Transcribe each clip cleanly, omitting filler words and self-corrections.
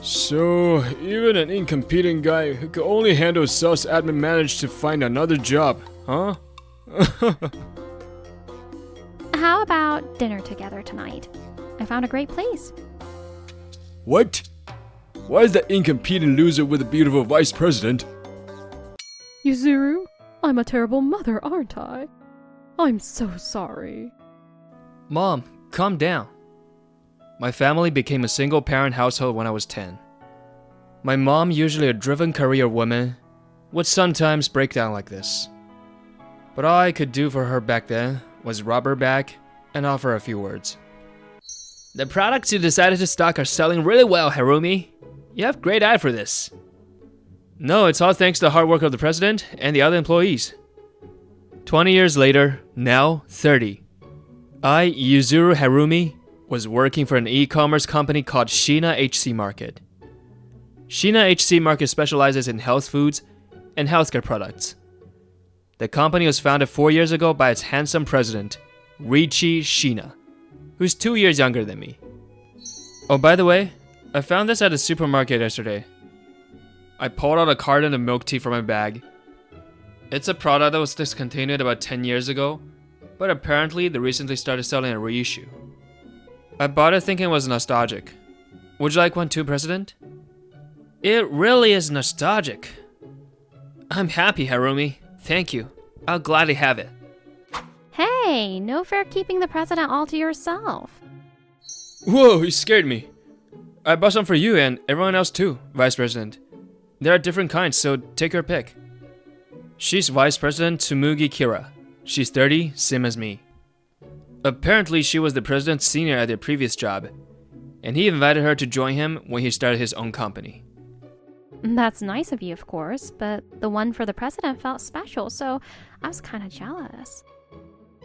So, even an incompetent guy who could only handle sales admin managed to find another job, huh? How about dinner together tonight? I found a great place. What? Why is that incompetent loser with a beautiful vice president? Yuzuru, I'm a terrible mother, aren't I? I'm so sorry. Mom, calm down. My family became a single-parent household when I was 10. My mom, usually a driven career woman, would sometimes break down like this. But all I could do for her back then was rub her back and offer a few words. The products you decided to stock are selling really well, Harumi. You have great eye for this. No, it's all thanks to the hard work of the president and the other employees. 20 years later, now 30, I, Yuzuru Harumi, was working for an e-commerce company called Shina HC Market. Shina HC Market specializes in health foods and healthcare products. The company was founded 4 years ago by its handsome president, Riichi Shina, who's 2 years younger than me. Oh, by the way, I found this at a supermarket yesterday. I pulled out a carton of milk tea from my bag. It's a product that was discontinued about 10 years ago, but apparently they recently started selling a reissue. I bought it thinking it was nostalgic. Would you like one too, President? It really is nostalgic. I'm happy, Harumi. Thank you. I'll gladly have it. Hey, no fair keeping the president all to yourself. Whoa, you scared me. I bought some for you and everyone else too, Vice President. There are different kinds, so take your pick. She's Vice President Tsumugi Kira. She's 30, same as me. Apparently, she was the president's senior at their previous job, and he invited her to join him when he started his own company. That's nice of you, of course, but the one for the president felt special, so I was kind of jealous.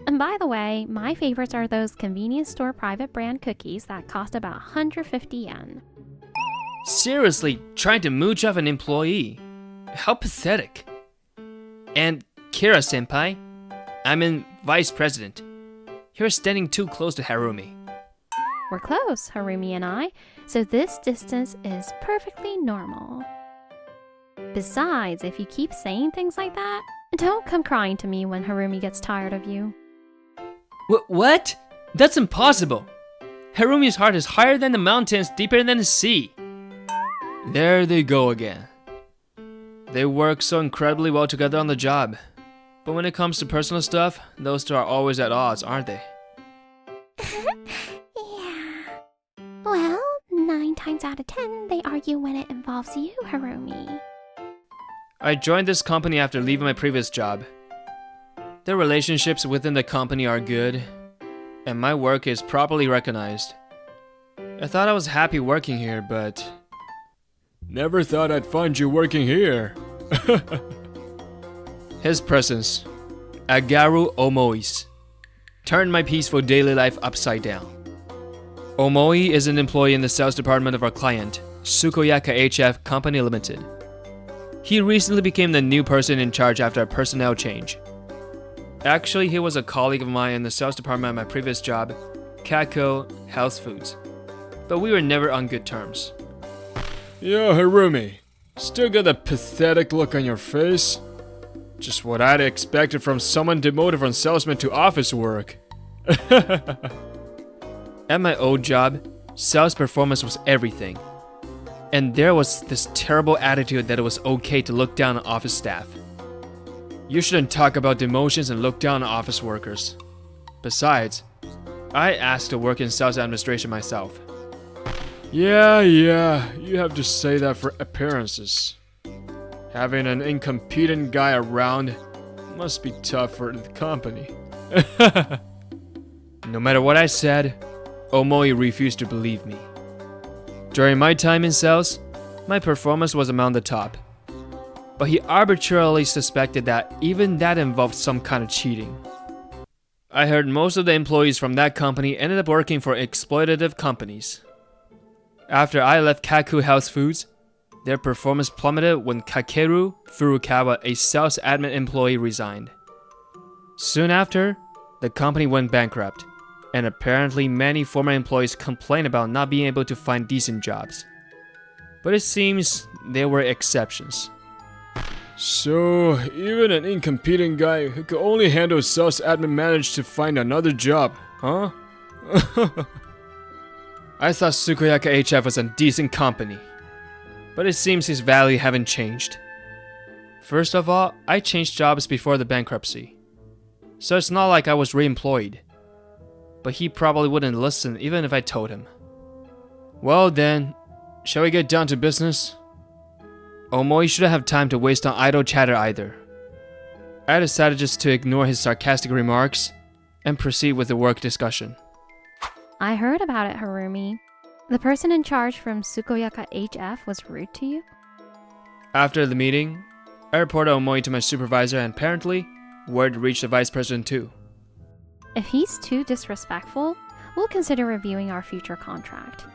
And by the way, my favorites are those convenience store private brand cookies that cost about 150 yen. Seriously, trying to mooch off an employee? How pathetic. And Kira-senpai, I'm in Vice President. You're standing too close to Harumi. We're close, Harumi and I, so this distance is perfectly normal. Besides, if you keep saying things like that, don't come crying to me when Harumi gets tired of you. What? That's impossible. Harumi's heart is higher than the mountains, deeper than the sea. There they go again. They work so incredibly well together on the job. But when it comes to personal stuff, those two are always at odds, aren't they? Yeah. Well, 9 times out of 10, they argue when it involves you, Harumi. I joined this company after leaving my previous job. The relationships within the company are good, and my work is properly recognized. I thought I was happy working here, but... Never thought I'd find you working here. His presence, Agaru Omoi's, turned my peaceful daily life upside down. Omoi is an employee in the sales department of our client, Sukoyaka HF Company Limited. He recently became the new person in charge after a personnel change. Actually, he was a colleague of mine in the sales department at my previous job, Kakou Health Foods, but we were never on good terms. Yo, Harumi, still got that pathetic look on your face? Just what I'd expected from someone demoted from salesman to office work. At my old job, sales performance was everything. And there was this terrible attitude that it was okay to look down on office staff. You shouldn't talk about demotions and look down on office workers. Besides, I asked to work in sales administration myself. Yeah, you have to say that for appearances. Having an incompetent guy around must be tough for the company. No matter what I said, Omoi refused to believe me. During my time in sales, my performance was among the top. But he arbitrarily suspected that even that involved some kind of cheating. I heard most of the employees from that company ended up working for exploitative companies. After I left Kakou Health Foods, their performance plummeted when Kakeru Furukawa, a sales admin employee, resigned. Soon after, the company went bankrupt, and apparently many former employees complained about not being able to find decent jobs. but it seems there were exceptions. So, even an incompetent guy who could only handle sales admin managed to find another job, huh? I thought Sukoyaka HF was a decent company, but it seems his value haven't changed. First of all, I changed jobs before the bankruptcy, so it's not like I was re-employed. But he probably wouldn't listen even if I told him. Well then, shall we get down to business? Omoi shouldn't have time to waste on idle chatter either. I decided just to ignore his sarcastic remarks and proceed with the work discussion. I heard about it, Harumi. The person in charge from Sukoyaka HF was rude to you? After the meeting, I reported Omoi to my supervisor and apparently, word reached the vice president too. If he's too disrespectful, we'll consider reviewing our future contract.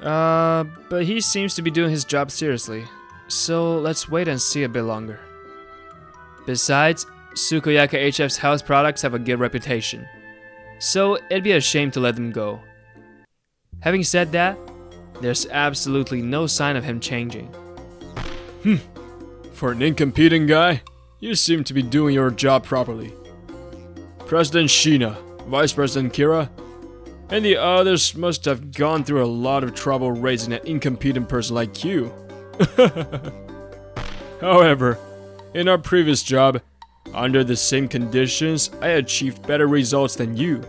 But he seems to be doing his job seriously, so let's wait and see a bit longer. Besides, Sukoyaka HF's health products have a good reputation, so it'd be a shame to let them go. Having said that, there's absolutely no sign of him changing. For an incompetent guy, you seem to be doing your job properly. President Sheena, Vice President Kira, and the others must have gone through a lot of trouble raising an incompetent person like you. However, in our previous job, under the same conditions, I achieved better results than you.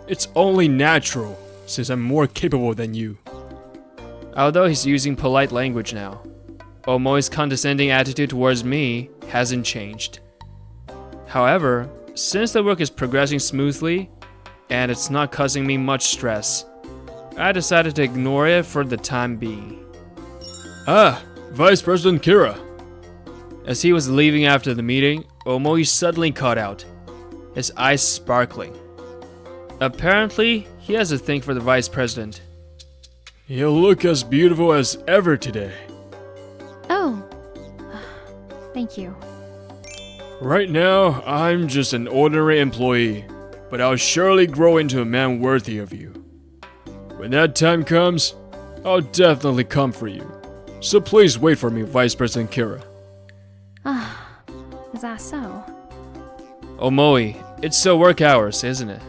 It's only natural, since I'm more capable than you. Although he's using polite language now, Omoi's condescending attitude towards me hasn't changed. However, since the work is progressing smoothly, and it's not causing me much stress, I decided to ignore it for the time being. Ah, Vice President Kira. As he was leaving after the meeting, Omoi suddenly caught out, his eyes sparkling. Apparently, he has a thing for the vice president. You'll look as beautiful as ever today. Oh, thank you. Right now, I'm just an ordinary employee, but I'll surely grow into a man worthy of you. When that time comes, I'll definitely come for you. So please wait for me, Vice President Kira. Is that so? Omoi, it's still work hours, isn't it?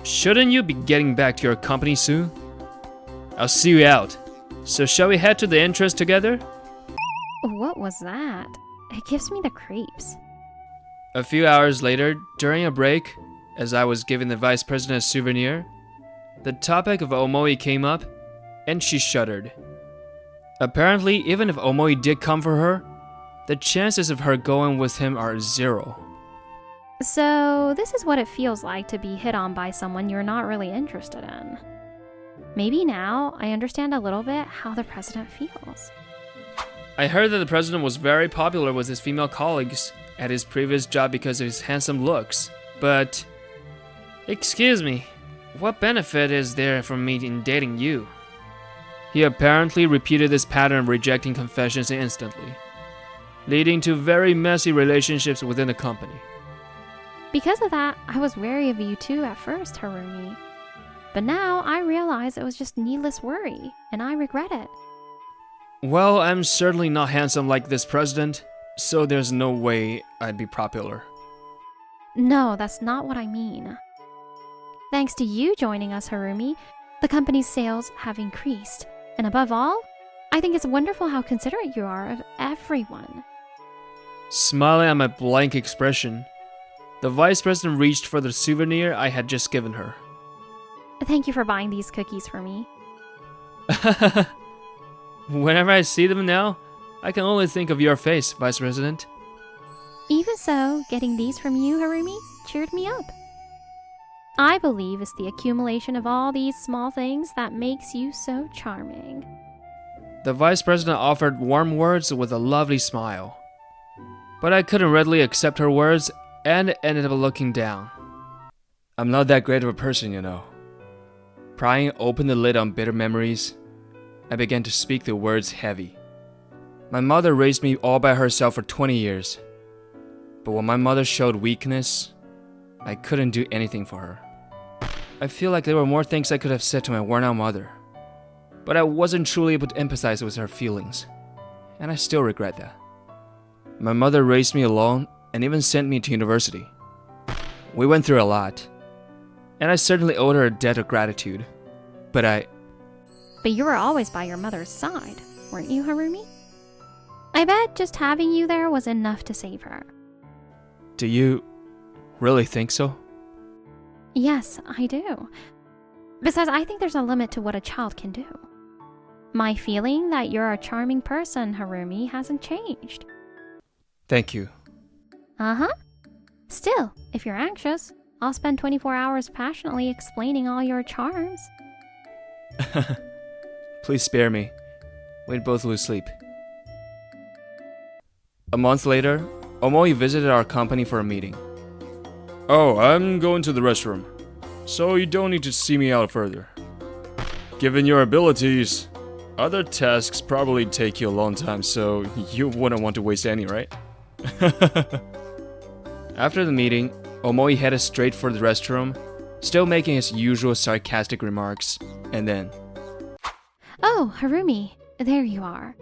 Shouldn't you be getting back to your company soon? I'll see you out. So shall we head to the entrance together? What was that? It gives me the creeps. A few hours later, during a break, as I was giving the vice president a souvenir, the topic of Omoi came up, and she shuddered. Apparently, even if Omoi did come for her, the chances of her going with him are 0. So, this is what it feels like to be hit on by someone you're not really interested in. Maybe now I understand a little bit how the president feels. I heard that the president was very popular with his female colleagues at his previous job because of his handsome looks, but... Excuse me, what benefit is there from me in dating you? He apparently repeated this pattern of rejecting confessions instantly, leading to very messy relationships within the company. Because of that, I was wary of you too at first, Harumi. But now I realize it was just needless worry, and I regret it. Well, I'm certainly not handsome like this president, so there's no way I'd be popular. No, that's not what I mean. Thanks to you joining us, Harumi, the company's sales have increased. And above all, I think it's wonderful how considerate you are of everyone. Smiling at my blank expression, the vice president reached for the souvenir I had just given her. Thank you for buying these cookies for me. Whenever I see them now, I can only think of your face, Vice President. Even so, getting these from you, Harumi, cheered me up. I believe it's the accumulation of all these small things that makes you so charming. The Vice President offered warm words with a lovely smile. But I couldn't readily accept her words and ended up looking down. I'm not that great of a person, you know. Prying open the lid on bitter memories, I began to speak the words heavy. My mother raised me all by herself for 20 years. But when my mother showed weakness, I couldn't do anything for her. I feel like there were more things I could have said to my worn-out mother. but I wasn't truly able to empathize with her feelings, and I still regret that. My mother raised me alone and even sent me to university. We went through a lot, and I certainly owed her a debt of gratitude, but you were always by your mother's side, weren't you, Harumi? I bet just having you there was enough to save her. Do you really think so? Yes, I do. Besides, I think there's a limit to what a child can do. My feeling that you're a charming person, Harumi, hasn't changed. Thank you. Uh-huh. Still, if you're anxious, I'll spend 24 hours passionately explaining all your charms. Please spare me. We'd both lose sleep. A month later, Omoi visited our company for a meeting. Oh, I'm going to the restroom, so you don't need to see me out further. Given your abilities, other tasks probably take you a long time, so you wouldn't want to waste any, right? After the meeting, Omoi headed straight for the restroom, still making his usual sarcastic remarks, and then... Oh, Harumi, there you are.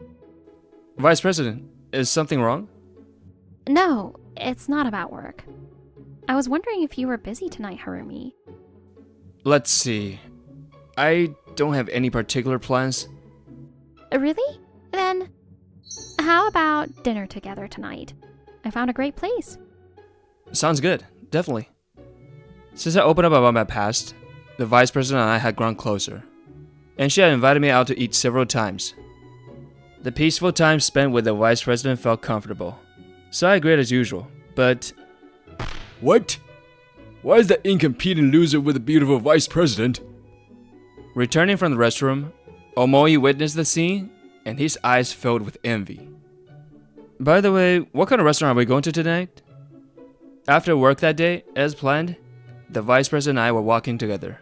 Vice President, is something wrong? No, it's not about work. I was wondering if you were busy tonight, Harumi. Let's see. I don't have any particular plans. Really? Then, how about dinner together tonight? I found a great place. Sounds good, definitely. Since I opened up about my past, the Vice President and I had grown closer, and she had invited me out to eat several times. The peaceful time spent with the Vice President felt comfortable, so I agreed as usual, but... What? Why is that incompetent loser with a beautiful Vice President? Returning from the restroom, Omoi witnessed the scene, and his eyes filled with envy. By the way, what kind of restaurant are we going to tonight? After work that day, as planned, the Vice President and I were walking together.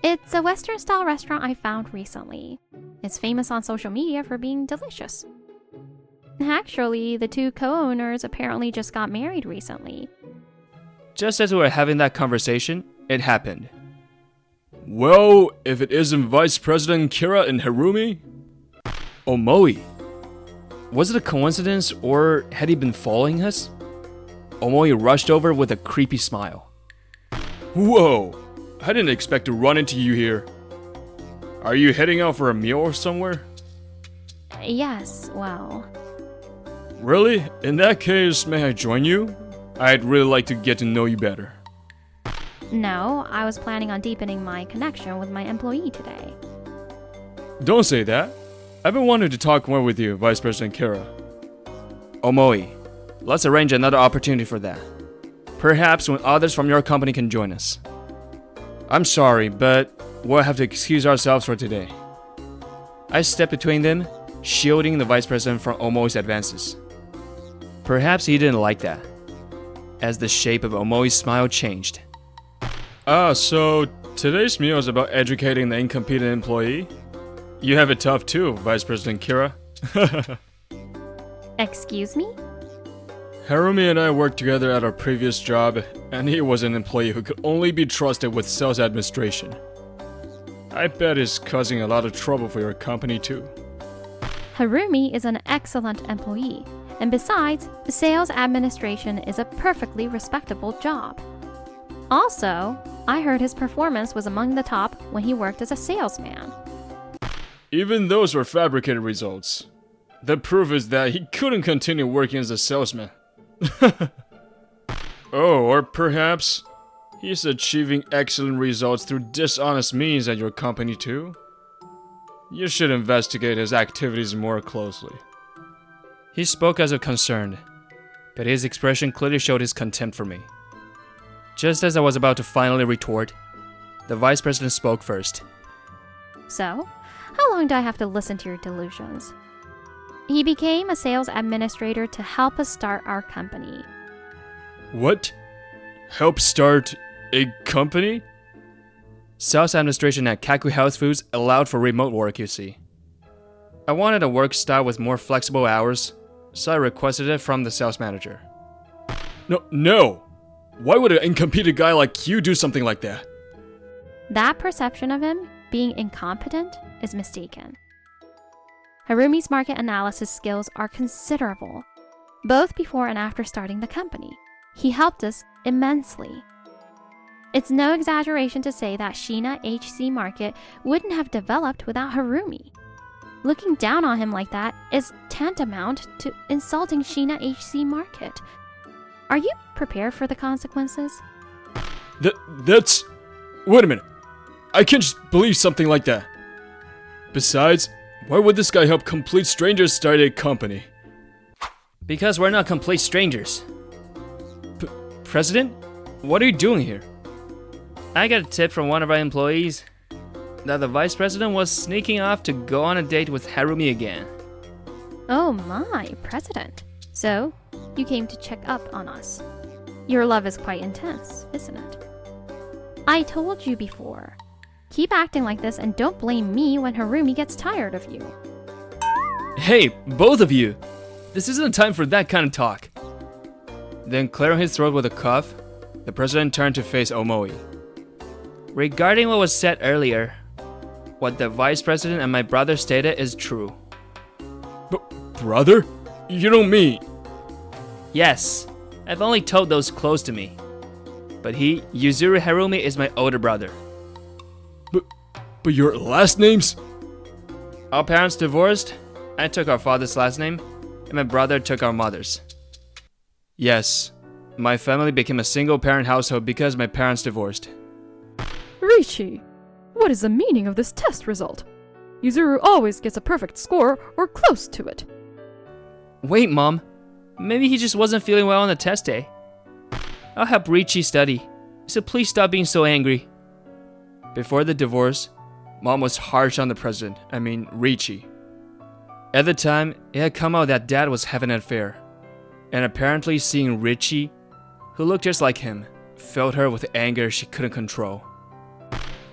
It's a Western-style restaurant I found recently. It's famous on social media for being delicious. Actually, the two co-owners apparently just got married recently. Just as we were having that conversation, it happened. Well, if it isn't Vice President Kira and Harumi? Omoi. Was it a coincidence, or had he been following us? Omoi rushed over with a creepy smile. Whoa, I didn't expect to run into you here. Are you heading out for a meal or somewhere? Yes, well... Really? In that case, may I join you? I'd really like to get to know you better. No, I was planning on deepening my connection with my employee today. Don't say that. I've been wanting to talk more with you, Vice President Kira. Omoi, let's arrange another opportunity for that. Perhaps when others from your company can join us. I'm sorry, but we'll have to excuse ourselves for today. I stepped between them, shielding the Vice President from Omoi's advances. Perhaps he didn't like that, as the shape of Omoi's smile changed. So today's meal is about educating the incompetent employee? You have it tough too, Vice President Kira. Excuse me? Harumi and I worked together at our previous job, and he was an employee who could only be trusted with sales administration. I bet he's causing a lot of trouble for your company too. Harumi is an excellent employee, and besides, sales administration is a perfectly respectable job. Also, I heard his performance was among the top when he worked as a salesman. Even those were fabricated results. The proof is that he couldn't continue working as a salesman. Oh, or perhaps he's achieving excellent results through dishonest means at your company too? You should investigate his activities more closely. He spoke as if concerned, but his expression clearly showed his contempt for me. Just as I was about to finally retort, the Vice President spoke first. So, how long do I have to listen to your delusions? He became a sales administrator to help us start our company. What? Help start a company? Sales administration at Kakou Health Foods allowed for remote work, you see. I wanted a work style with more flexible hours, so I requested it from the sales manager. No! Why would an incompetent guy like you do something like that? That perception of him being incompetent is mistaken. Harumi's market analysis skills are considerable, both before and after starting the company. He helped us immensely. It's no exaggeration to say that Shina HC Market wouldn't have developed without Harumi. Looking down on him like that is tantamount to insulting Shina HC Market. Are you prepared for the consequences? That's... Wait a minute. I can't just believe something like that. Besides, why would this guy help complete strangers start a company? Because we're not complete strangers. President? What are you doing here? I got a tip from one of our employees that the vice president was sneaking off to go on a date with Harumi again. Oh my, President. So, you came to check up on us. Your love is quite intense, isn't it? I told you before. Keep acting like this and don't blame me when Harumi gets tired of you. Hey, both of you! This isn't time for that kind of talk. Then clearing his throat with a cough, the president turned to face Omoi. Regarding what was said earlier, what the vice president and my brother stated is true. Brother? You don't mean... Yes, I've only told those close to me. But he, Yuzuru Harumi, is my older brother. But your last names? Our parents divorced, I took our father's last name, and my brother took our mother's. Yes, my family became a single-parent household because my parents divorced. Rishi, what is the meaning of this test result? Yuzuru always gets a perfect score or close to it. Wait, Mom. Maybe he just wasn't feeling well on the test day. I'll help Richi study, so please stop being so angry. Before the divorce, Mom was harsh on the president, Richi. At the time, it had come out that Dad was having an affair, and apparently seeing Richi, who looked just like him, filled her with anger she couldn't control.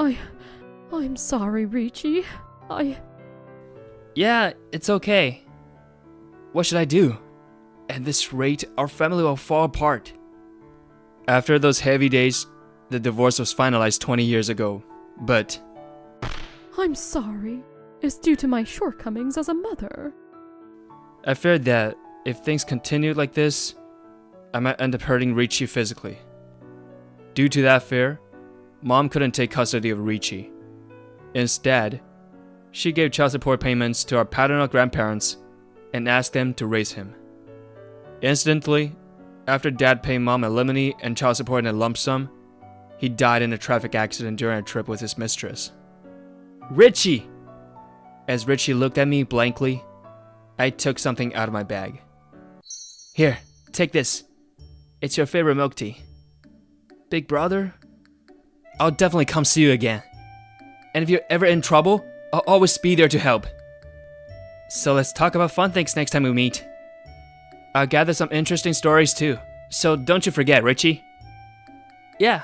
I'm sorry, Richi. Yeah, it's okay. What should I do? At this rate, our family will fall apart. After those heavy days, the divorce was finalized 20 years ago, but... I'm sorry. It's due to my shortcomings as a mother. I feared that, if things continued like this, I might end up hurting Richi physically. Due to that fear, Mom couldn't take custody of Richi. Instead, she gave child support payments to our paternal grandparents and asked them to raise him. Instantly, after Dad paid Mom alimony and child support in a lump sum, he died in a traffic accident during a trip with his mistress. Richi! As Richi looked at me blankly, I took something out of my bag. Here, take this. It's your favorite milk tea. Big brother? I'll definitely come see you again. And if you're ever in trouble, I'll always be there to help. So let's talk about fun things next time we meet. I'll gather some interesting stories too, so don't you forget, Richi. Yeah.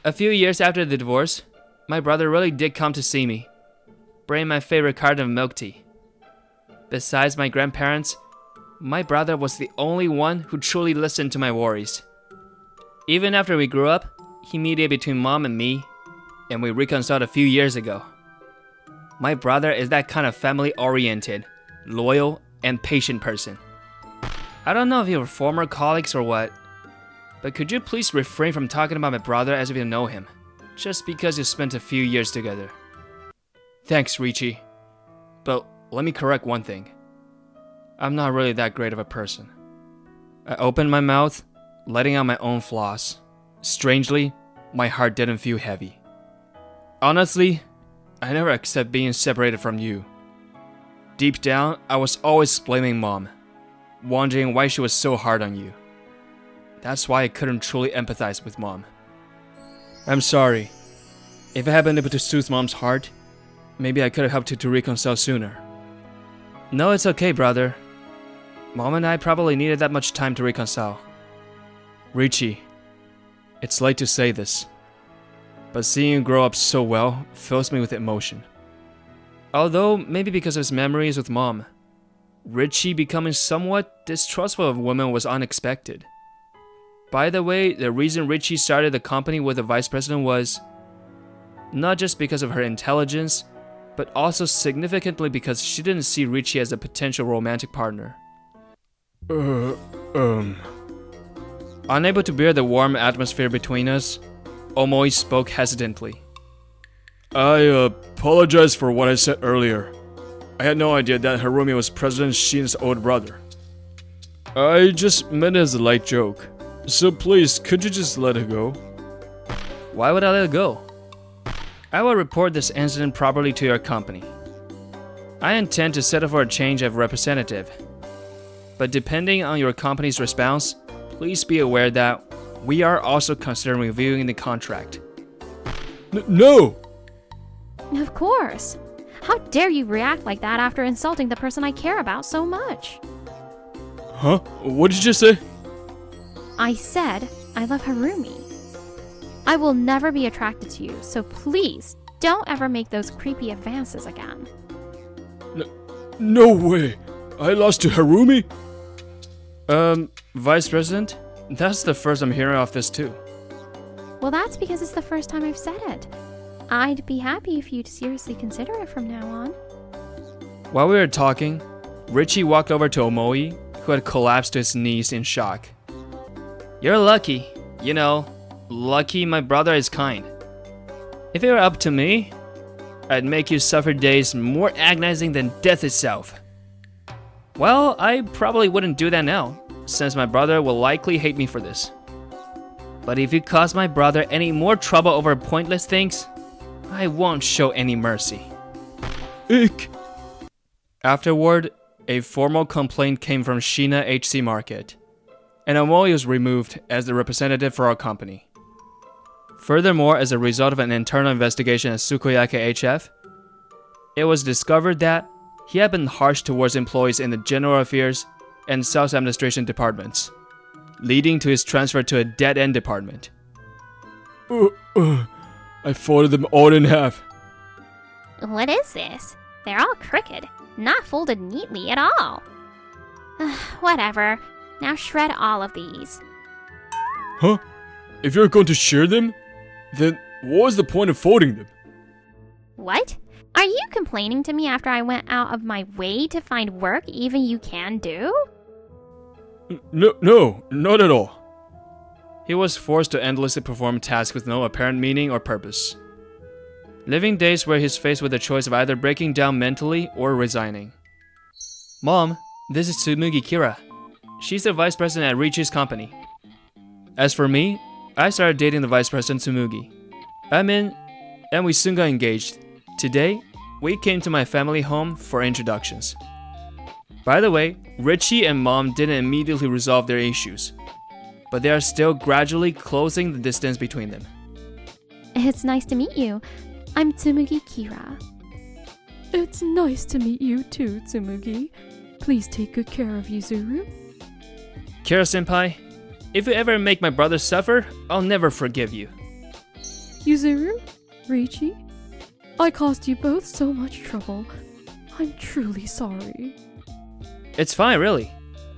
A few years after the divorce, my brother really did come to see me, bringing my favorite carton of milk tea. Besides my grandparents, my brother was the only one who truly listened to my worries. Even after we grew up, he mediated between Mom and me, and we reconciled a few years ago. My brother is that kind of family-oriented, loyal, and patient person. I don't know if you were former colleagues or what, but could you please refrain from talking about my brother as if you know him, just because you spent a few years together. Thanks, Richi. But let me correct one thing. I'm not really that great of a person. I opened my mouth, letting out my own flaws. Strangely, my heart didn't feel heavy. Honestly, I never accept being separated from you. Deep down, I was always blaming Mom, wondering why she was so hard on you. That's why I couldn't truly empathize with Mom. I'm sorry. If I had been able to soothe Mom's heart, maybe I could have helped you to reconcile sooner. No, it's okay, brother. Mom and I probably needed that much time to reconcile. Richi, it's late to say this, but seeing you grow up so well fills me with emotion. Although, maybe because of his memories with Mom, Richi becoming somewhat distrustful of women was unexpected. By the way, the reason Richi started the company with the vice president was not just because of her intelligence, but also significantly because she didn't see Richie as a potential romantic partner. Unable to bear the warm atmosphere between us, Omoi spoke hesitantly. I apologize for what I said earlier. I had no idea that Harumi was President Shin's older brother. I just meant it as a light joke. So please, could you just let it go? Why would I let it go? I will report this incident properly to your company. I intend to settle for a change of representative. But depending on your company's response, please be aware that we are also considering reviewing the contract. No! Of course. How dare you react like that after insulting the person I care about so much? Huh? What did you say? I said I love Harumi. I will never be attracted to you, so please don't ever make those creepy advances again. No way! I lost to Harumi? Vice President? That's the first I'm hearing of this too. Well, that's because it's the first time I've said it. I'd be happy if you'd seriously consider it from now on. While we were talking, Richie walked over to Omoi, who had collapsed to his knees in shock. You're lucky. You know, lucky my brother is kind. If it were up to me, I'd make you suffer days more agonizing than death itself. Well, I probably wouldn't do that now, since my brother will likely hate me for this. But if you cause my brother any more trouble over pointless things, I won't show any mercy. Ick! Afterward, a formal complaint came from Shina HC Market, and Omoi was removed as the representative for our company. Furthermore, as a result of an internal investigation at Sukoyake HF, it was discovered that he had been harsh towards employees in the General Affairs and Sales Administration departments, leading to his transfer to a dead-end department. I folded them all in half. What is this? They're all crooked, not folded neatly at all. Whatever. Now shred all of these. Huh? If you're going to share them, then what was the point of folding them? What? Are you complaining to me after I went out of my way to find work even you can do? No, not at all. He was forced to endlessly perform tasks with no apparent meaning or purpose. Living days where he's faced with the choice of either breaking down mentally or resigning. Mom, this is Tsumugi Kira. She's the vice president at Richi's company. As for me, I started dating the vice president Tsumugi. I'm in, and we soon got engaged. Today, we came to my family home for introductions. By the way, Richie and Mom didn't immediately resolve their issues, but they are still gradually closing the distance between them. It's nice to meet you. I'm Tsumugi Kira. It's nice to meet you too, Tsumugi. Please take good care of Yuzuru. Kira-senpai, if you ever make my brother suffer, I'll never forgive you. Yuzuru, Richi, I caused you both so much trouble. I'm truly sorry. It's fine, really.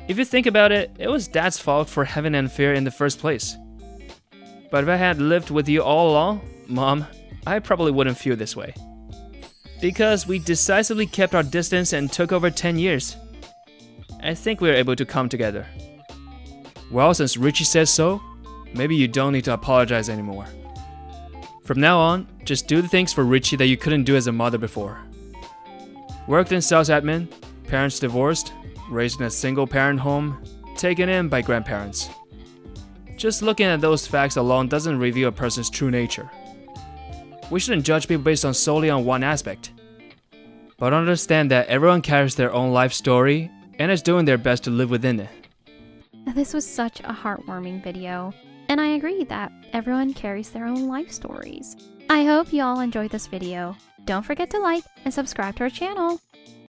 If you think about it, it was Dad's fault for having an affair in the first place. But if I had lived with you all along, Mom, I probably wouldn't feel this way. Because we decisively kept our distance and took over 10 years. I think we were able to come together. Well, since Richie says so, maybe you don't need to apologize anymore. From now on, just do the things for Richie that you couldn't do as a mother before. Worked in sales admin, parents divorced, raised in a single-parent home, taken in by grandparents. Just looking at those facts alone doesn't reveal a person's true nature. We shouldn't judge people based solely on one aspect. But understand that everyone carries their own life story and is doing their best to live within it. This was such a heartwarming video, and I agree that everyone carries their own life stories. I hope you all enjoyed this video. Don't forget to like and subscribe to our channel.